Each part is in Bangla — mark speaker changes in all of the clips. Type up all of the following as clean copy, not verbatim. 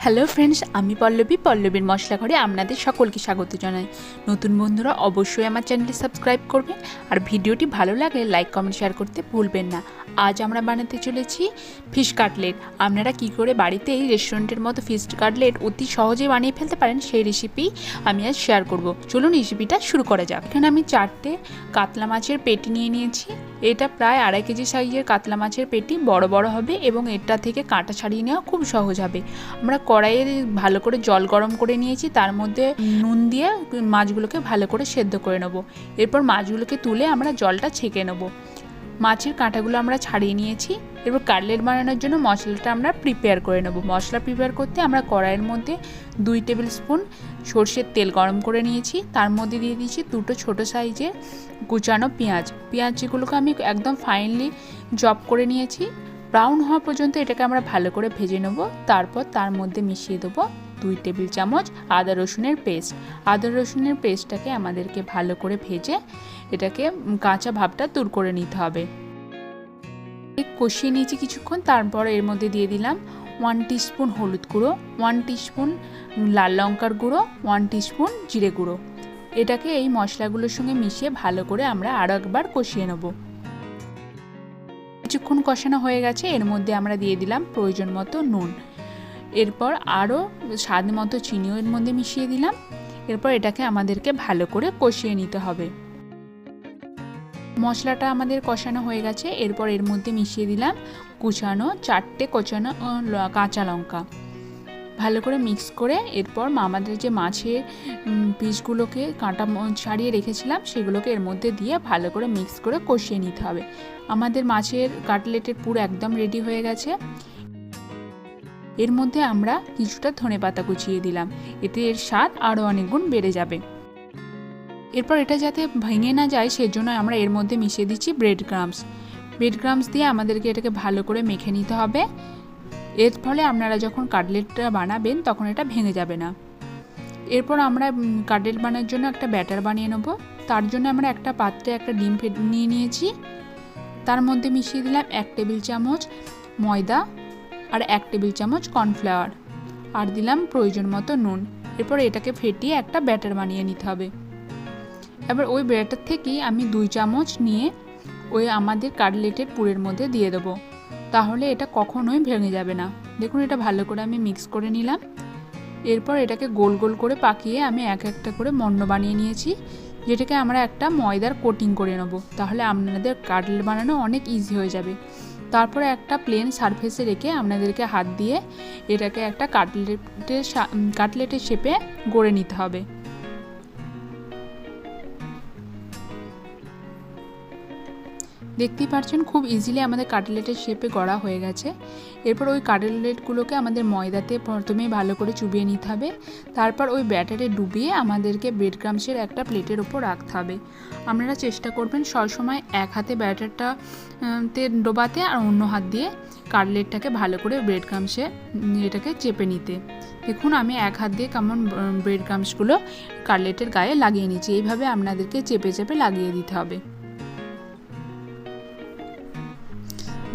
Speaker 1: হ্যালো ফ্রেন্ডস, আমি পল্লবীর মশলা ঘরে আপনাদের সকলকে স্বাগত জানাই। নতুন বন্ধুরা অবশ্যই আমার চ্যানেলটি সাবস্ক্রাইব করবেন আর ভিডিওটি ভালো লাগলে লাইক কমেন্ট শেয়ার করতে ভুলবেন না। আজ আমরা বানাতে চলেছি ফিশ কাটলেট। আপনারা কি করে বাড়িতে এই রেস্টুরেন্টের মতো ফিশ কাটলেট অতি সহজে বানিয়ে ফেলতে পারেন সেই রেসিপি আমি আজ শেয়ার করব। চলুন রেসিপিটা শুরু করা যাক। এখানে আমি 4টে কাতলা মাছের পেটি নিয়ে নিয়েছি। এটা প্রায় 2.5 কেজি সাইজের কাতলা মাছের পেটি, বড় বড় হবে এবং এটা থেকে কাঁটা ছাড়িয়ে নেওয়া খুব সহজ হবে। আমরা কড়াইয়ে ভালো করে জল গরম করে নিয়েছি, তার মধ্যে নুন দিয়ে মাছগুলোকে ভালো করে সেদ্ধ করে নেব। এরপর মাছগুলোকে তুলে আমরা জলটা ছেঁকে নেব। মাছের কাঁটাগুলো আমরা ছাড়িয়ে নিয়েছি। এরপর কাটলেট বানানোর জন্য মশলাটা আমরা প্রিপেয়ার করে নেব। মশলা প্রিপেয়ার করতে আমরা কড়াইয়ের মধ্যে 2 টেবিল স্পুন সরষের তেল গরম করে নিয়েছি। তার মধ্যে দিয়ে দিয়েছি 2টো ছোটো সাইজের কুচানো পেঁয়াজগুলোকে আমি একদম ফাইনলি চপ করে নিয়েছি। ব্রাউন হওয়া পর্যন্ত এটাকে আমরা ভালো করে ভেজে নেব। তারপর তার মধ্যে মিশিয়ে দেবো 2 টেবিল চামচ আদা রসুনের পেস্টটাকে আমাদেরকে ভালো করে ভেজে এটাকে কাঁচা ভাবটা দূর করে নিতে হবে। কষিয়ে নিয়েছি কিছুক্ষণ। তারপর এর মধ্যে দিয়ে দিলাম 1 টিস্পুন হলুদ গুঁড়ো, 1 টিস্পুন লাল লঙ্কার গুঁড়ো, 1 টিস্পুন জিরে গুঁড়ো। এটাকে এই মশলাগুলোর সঙ্গে মিশিয়ে ভালো করে আমরা আরও একবার কষিয়ে নেব। কিছুক্ষণ কষানো হয়ে গেছে। এর মধ্যে আমরা দিয়ে দিলাম প্রয়োজন মতো নুন। এরপর আরও স্বাদ মতো চিনিও এর মধ্যে মিশিয়ে দিলাম। এরপর এটাকে আমাদেরকে ভালো করে কষিয়ে নিতে হবে। মশলাটা আমাদের কষানো হয়ে গেছে। এরপর এর মধ্যে মিশিয়ে দিলাম 4টে কোচানো কাঁচা লঙ্কা। ভালো করে মিক্স করে এরপর আমাদের যে মাছের পিসগুলোকে কাঁটা ছাড়িয়ে রেখেছিলাম সেগুলোকে এর মধ্যে দিয়ে ভালো করে মিক্স করে কষিয়ে নিতে হবে। আমাদের মাছের কাটলেটের পুরো একদম রেডি হয়ে গেছে। এর মধ্যে আমরা কিছুটা ধনেপাতা কুচিয়ে দিলাম, এতে এর স্বাদ আরও অনেক গুণ বেড়ে যাবে। এরপর এটা যাতে ভেঙে না যায় সেজন্য আমরা এর মধ্যে মিশিয়ে দিচ্ছি ব্রেড ক্রাম্বস দিয়ে আমাদেরকে এটাকে ভালো করে মেখে নিতে হবে। এর ফলে আপনারা যখন কাটলেটটা বানাবেন তখন এটা ভেঙে যাবে না। এরপর আমরা কাটলেট বানানোর জন্য একটা ব্যাটার বানিয়ে নেব। তার জন্য আমরা একটা পাত্রে একটা ডিম নিয়ে নিয়েছি। তার মধ্যে মিশিয়ে দিলাম 1 টেবিল চামচ ময়দা আর 1 টেবিল চামচ কর্নফ্লাওয়ার, আর দিলাম প্রয়োজন মতো নুন। এরপর এটাকে ফেটিয়ে একটা ব্যাটার বানিয়ে নিতে হবে। এবার ওই ব্যাটার থেকেই আমি 2 চামচ নিয়ে ওই আমাদের কাটলেটের পুরের মধ্যে দিয়ে দেবো, তাহলে এটা কখনোই ভেঙে যাবে না। দেখুন এটা ভালো করে আমি মিক্স করে নিলাম। এরপর এটাকে গোল গোল করে পাকিয়ে আমি একটা করে মণ্ড বানিয়ে নিয়েছি, যেটাকে আমরা একটা ময়দার কোটিং করে নেব। তাহলে আপনাদের কাটলেট বানানো অনেক ইজি হয়ে যাবে। তারপরে একটা প্লেন সারফেসে রেখে আপনাদেরকে হাত দিয়ে এটাকে একটা কাটলেটের শেপে গড়ে নিতে হবে। দেখতেই পাচ্ছেন খুব ইজিলি আমাদের কাটলেটের শেপে গড়া হয়ে গেছে। এরপর ওই কাটলেটগুলোকে আমাদের ময়দাতে প্রথমেই ভালো করে চুবিয়ে নিতে হবে। তারপর ওই ব্যাটারে ডুবিয়ে আমাদেরকে ব্রেড ক্রাম্বসের একটা প্লেটের ওপর রাখতে হবে। আপনারা চেষ্টা করবেন সবসময় এক হাতে ব্যাটারটাতে ডোবাতে আর অন্য হাত দিয়ে কাটলেটটাকে ভালো করে ব্রেড ক্রাম্বসে এটাকে চেপে নিতে। দেখুন আমি এক হাত দিয়ে কেমন ব্রেড ক্রাম্বসগুলো কাটলেটের গায়ে লাগিয়ে নিচ্ছি। এইভাবে আপনাদেরকে চেপে চেপে লাগিয়ে দিতে হবে।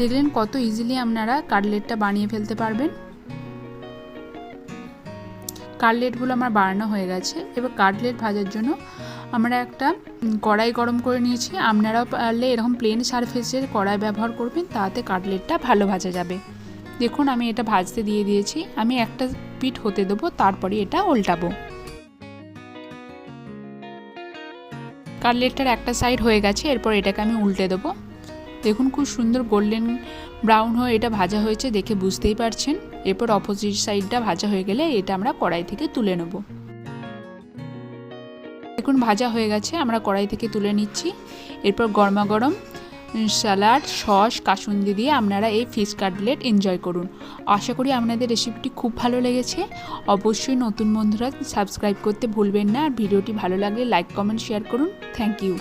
Speaker 1: দেখলেন কত ইজিলি আপনারা কাটলেটটা বানিয়ে ফেলতে পারবেন। কাটলেটগুলো আমার বানানো হয়ে গেছে। এবার কাটলেট ভাজার জন্য আমরা একটা কড়াই গরম করে নিয়েছি। আপনারাও পারলে এরকম প্লেন সারফেসের কড়াই ব্যবহার করবেন, তাতে কাটলেটটা ভালো ভাজা যাবে। দেখুন আমি এটা ভাজতে দিয়ে দিয়েছি। আমি একটা পিঠ হতে দেবো, তারপরে এটা উল্টাবো। কাটলেটটার একটা সাইড হয়ে গেছে। এরপর এটাকে আমি উল্টে দেবো। দেখুন খুব সুন্দর গোল্ডেন ব্রাউন হয়ে এটা ভাজা হয়েছে, দেখে বুঝতেই পারছেন। এরপর অপোজিট সাইডটা ভাজা হয়ে গেলে এটা আমরা কড়াই থেকে তুলে নেব। দেখুন ভাজা হয়ে গেছে, আমরা কড়াই থেকে তুলে নিচ্ছি। এরপর গরমা গরম স্যালাড, সস, কাসুন্দি দিয়ে আপনারা এই ফিশ কাটলেট এনজয় করুন। আশা করি আপনাদের রেসিপিটি খুব ভালো লেগেছে। অবশ্যই নতুন বন্ধুরা সাবস্ক্রাইব করতে ভুলবেন না। আর ভিডিওটি ভালো লাগলে লাইক কমেন্ট শেয়ার করুন। Thank you.